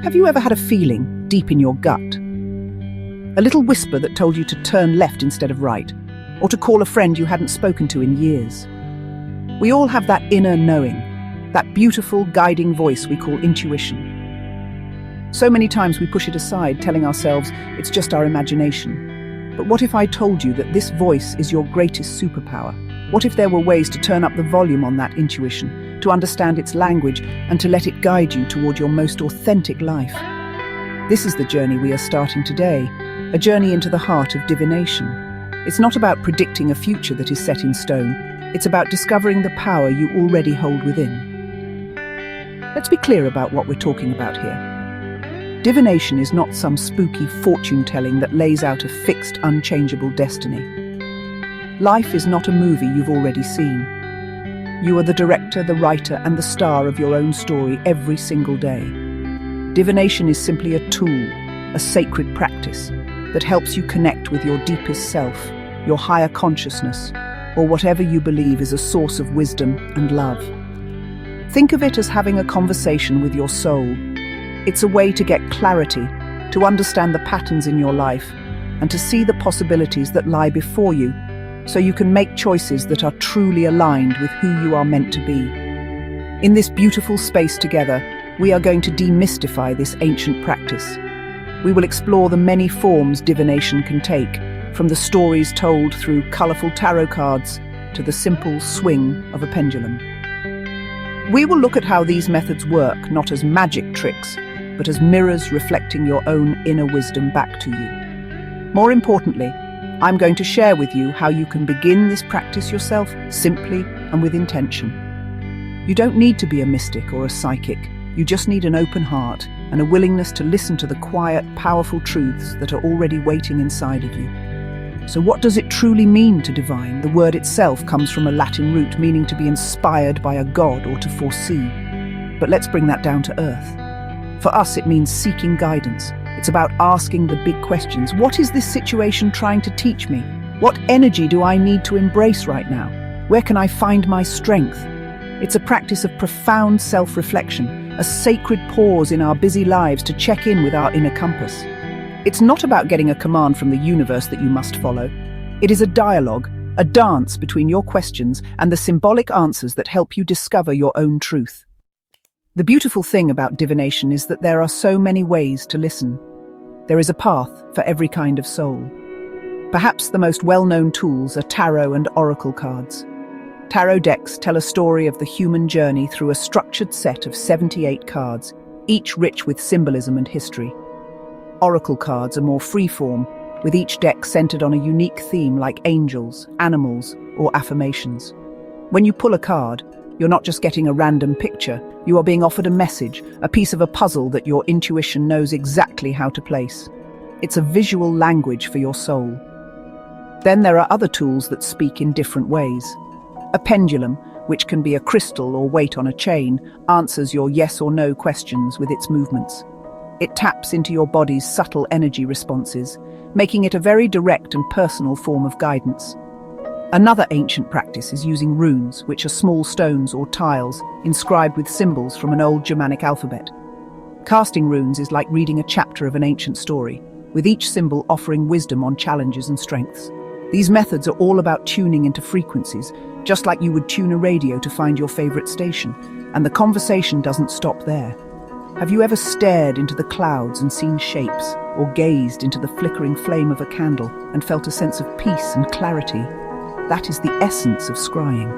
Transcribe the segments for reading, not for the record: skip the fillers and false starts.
Have you ever had a feeling deep in your gut? A little whisper that told you to turn left instead of right, or to call a friend you hadn't spoken to in years. We all have that inner knowing, that beautiful guiding voice we call intuition. So many times we push it aside, telling ourselves it's just our imagination. But what if I told you that this voice is your greatest superpower? What if there were ways to turn up the volume on that intuition, to understand its language, and to let it guide you toward your most authentic life? This is the journey we are starting today, a journey into the heart of divination. It's not about predicting a future that is set in stone. It's about discovering the power you already hold within. Let's be clear about what we're talking about here. Divination is not some spooky fortune-telling that lays out a fixed, unchangeable destiny. Life is not a movie you've already seen. You are the director, the writer, and the star of your own story every single day. Divination is simply a tool, a sacred practice that helps you connect with your deepest self, your higher consciousness, or whatever you believe is a source of wisdom and love. Think of it as having a conversation with your soul. It's a way to get clarity, to understand the patterns in your life, and to see the possibilities that lie before you, so you can make choices that are truly aligned with who you are meant to be. In this beautiful space together, we are going to demystify this ancient practice. We will explore the many forms divination can take, from the stories told through colorful tarot cards to the simple swing of a pendulum. We will look at how these methods work, not as magic tricks, but as mirrors reflecting your own inner wisdom back to you. More importantly, I'm going to share with you how you can begin this practice yourself, simply and with intention. You don't need to be a mystic or a psychic. You just need an open heart and a willingness to listen to the quiet, powerful truths that are already waiting inside of you. So what does it truly mean to divine? The word itself comes from a Latin root meaning to be inspired by a god or to foresee. But let's bring that down to earth. For us, it means seeking guidance. It's about asking the big questions. What is this situation trying to teach me? What energy do I need to embrace right now? Where can I find my strength? It's a practice of profound self-reflection, a sacred pause in our busy lives to check in with our inner compass. It's not about getting a command from the universe that you must follow. It is a dialogue, a dance between your questions and the symbolic answers that help you discover your own truth. The beautiful thing about divination is that there are so many ways to listen. There is a path for every kind of soul. Perhaps the most well-known tools are tarot and oracle cards. Tarot decks tell a story of the human journey through a structured set of 78 cards, each rich with symbolism and history. Oracle cards are more free-form, with each deck centered on a unique theme like angels, animals, or affirmations. When you pull a card, you're not just getting a random picture, you are being offered a message, a piece of a puzzle that your intuition knows exactly how to place. It's a visual language for your soul. Then there are other tools that speak in different ways. A pendulum, which can be a crystal or weight on a chain, answers your yes or no questions with its movements. It taps into your body's subtle energy responses, making it a very direct and personal form of guidance. Another ancient practice is using runes, which are small stones or tiles inscribed with symbols from an old Germanic alphabet. Casting runes is like reading a chapter of an ancient story, with each symbol offering wisdom on challenges and strengths. These methods are all about tuning into frequencies, just like you would tune a radio to find your favorite station, and the conversation doesn't stop there. Have you ever stared into the clouds and seen shapes, or gazed into the flickering flame of a candle and felt a sense of peace and clarity? That is the essence of scrying.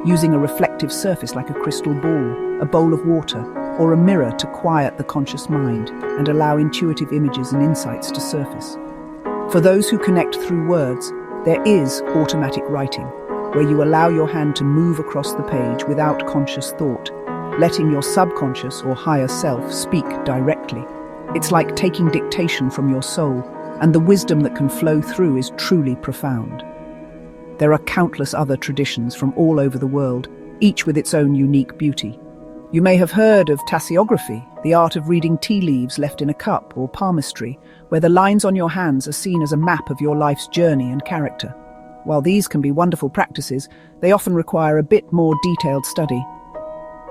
Using a reflective surface like a crystal ball, a bowl of water, or a mirror to quiet the conscious mind and allow intuitive images and insights to surface. For those who connect through words, there is automatic writing, where you allow your hand to move across the page without conscious thought, letting your subconscious or higher self speak directly. It's like taking dictation from your soul, and the wisdom that can flow through is truly profound. There are countless other traditions from all over the world, each with its own unique beauty. You may have heard of tasseography, the art of reading tea leaves left in a cup, or palmistry, where the lines on your hands are seen as a map of your life's journey and character. While these can be wonderful practices, they often require a bit more detailed study.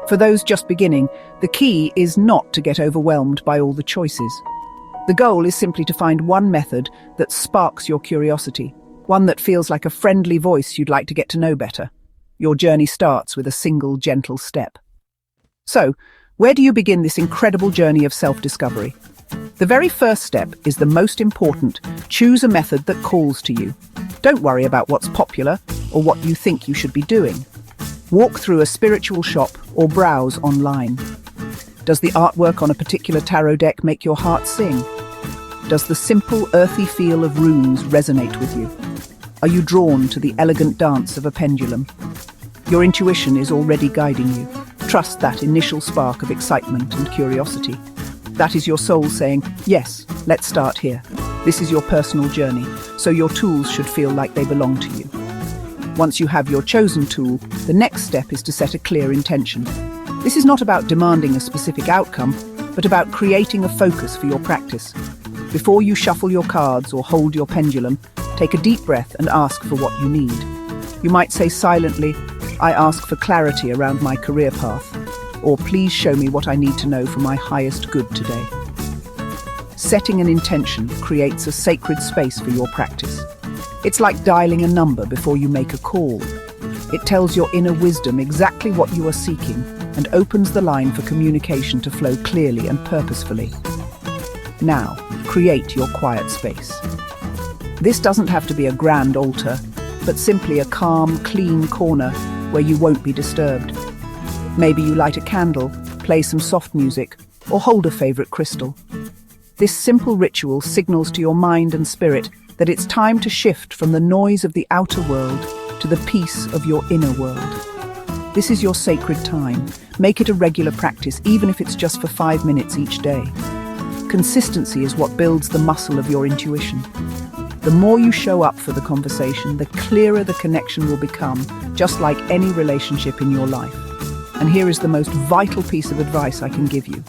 For those just beginning, the key is not to get overwhelmed by all the choices. The goal is simply to find one method that sparks your curiosity, one that feels like a friendly voice you'd like to get to know better. Your journey starts with a single gentle step. So, where do you begin this incredible journey of self-discovery? The very first step is the most important. Choose a method that calls to you. Don't worry about what's popular or what you think you should be doing. Walk through a spiritual shop or browse online. Does the artwork on a particular tarot deck make your heart sing? Does the simple, earthy feel of runes resonate with you? Are you drawn to the elegant dance of a pendulum? Your intuition is already guiding you. Trust that initial spark of excitement and curiosity. That is your soul saying, yes, let's start here. This is your personal journey, so your tools should feel like they belong to you. Once you have your chosen tool, the next step is to set a clear intention. This is not about demanding a specific outcome, but about creating a focus for your practice. Before you shuffle your cards or hold your pendulum, take a deep breath and ask for what you need. You might say silently, I ask for clarity around my career path, or please show me what I need to know for my highest good today. Setting an intention creates a sacred space for your practice. It's like dialing a number before you make a call. It tells your inner wisdom exactly what you are seeking and opens the line for communication to flow clearly and purposefully. Now, create your quiet space. This doesn't have to be a grand altar, but simply a calm, clean corner where you won't be disturbed. Maybe you light a candle, play some soft music, or hold a favorite crystal. This simple ritual signals to your mind and spirit that it's time to shift from the noise of the outer world to the peace of your inner world. This is your sacred time. Make it a regular practice, even if it's just for 5 minutes each day. Consistency is what builds the muscle of your intuition. The more you show up for the conversation, the clearer the connection will become, just like any relationship in your life. And here is the most vital piece of advice I can give you.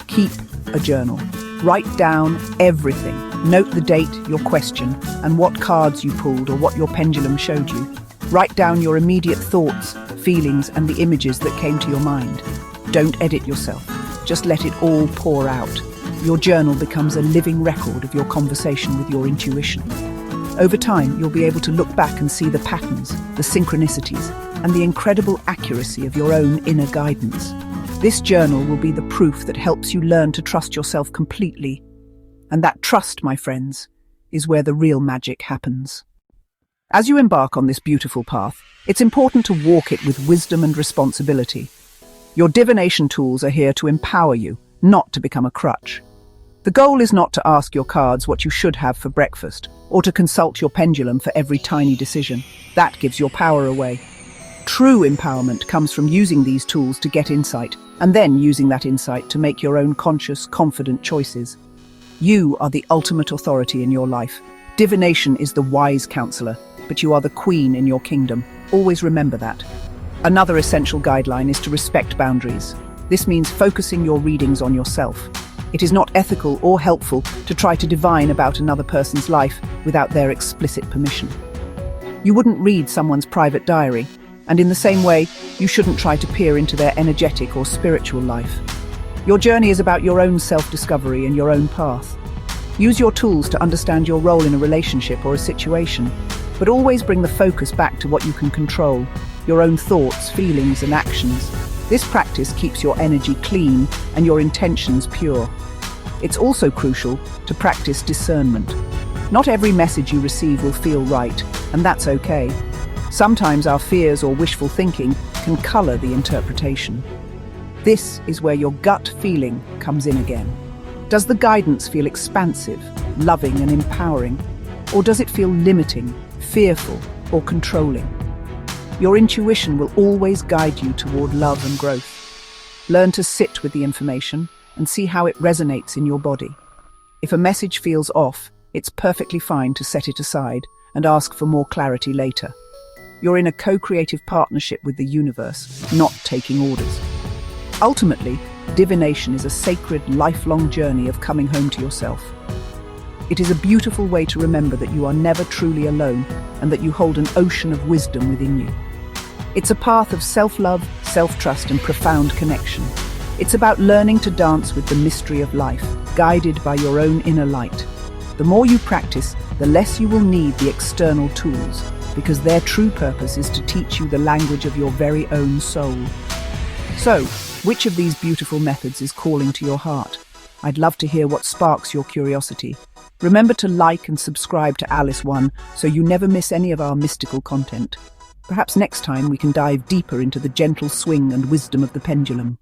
Keep a journal. Write down everything. Note the date, your question, and what cards you pulled or what your pendulum showed you. Write down your immediate thoughts, feelings, and the images that came to your mind. Don't edit yourself. Just let it all pour out. Your journal becomes a living record of your conversation with your intuition. Over time, you'll be able to look back and see the patterns, the synchronicities, and the incredible accuracy of your own inner guidance. This journal will be the proof that helps you learn to trust yourself completely. And that trust, my friends, is where the real magic happens. As you embark on this beautiful path, it's important to walk it with wisdom and responsibility. Your divination tools are here to empower you, not to become a crutch. The goal is not to ask your cards what you should have for breakfast, or to consult your pendulum for every tiny decision. That gives your power away. True empowerment comes from using these tools to get insight, and then using that insight to make your own conscious, confident choices. You are the ultimate authority in your life. Divination is the wise counselor, but you are the queen in your kingdom. Always remember that. Another essential guideline is to respect boundaries. This means focusing your readings on yourself. It is not ethical or helpful to try to divine about another person's life without their explicit permission. You wouldn't read someone's private diary, and in the same way, you shouldn't try to peer into their energetic or spiritual life. Your journey is about your own self-discovery and your own path. Use your tools to understand your role in a relationship or a situation, but always bring the focus back to what you can control, your own thoughts, feelings, and actions. This practice keeps your energy clean and your intentions pure. It's also crucial to practice discernment. Not every message you receive will feel right, and that's okay. Sometimes our fears or wishful thinking can color the interpretation. This is where your gut feeling comes in again. Does the guidance feel expansive, loving, and empowering? Or does it feel limiting, fearful, or controlling? Your intuition will always guide you toward love and growth. Learn to sit with the information and see how it resonates in your body. If a message feels off, it's perfectly fine to set it aside and ask for more clarity later. You're in a co-creative partnership with the universe, not taking orders. Ultimately, divination is a sacred, lifelong journey of coming home to yourself. It is a beautiful way to remember that you are never truly alone and that you hold an ocean of wisdom within you. It's a path of self-love, self-trust, and profound connection. It's about learning to dance with the mystery of life, guided by your own inner light. The more you practice, the less you will need the external tools, because their true purpose is to teach you the language of your very own soul. So, which of these beautiful methods is calling to your heart? I'd love to hear what sparks your curiosity. Remember to like and subscribe to Alice One so you never miss any of our mystical content. Perhaps next time we can dive deeper into the gentle swing and wisdom of the pendulum.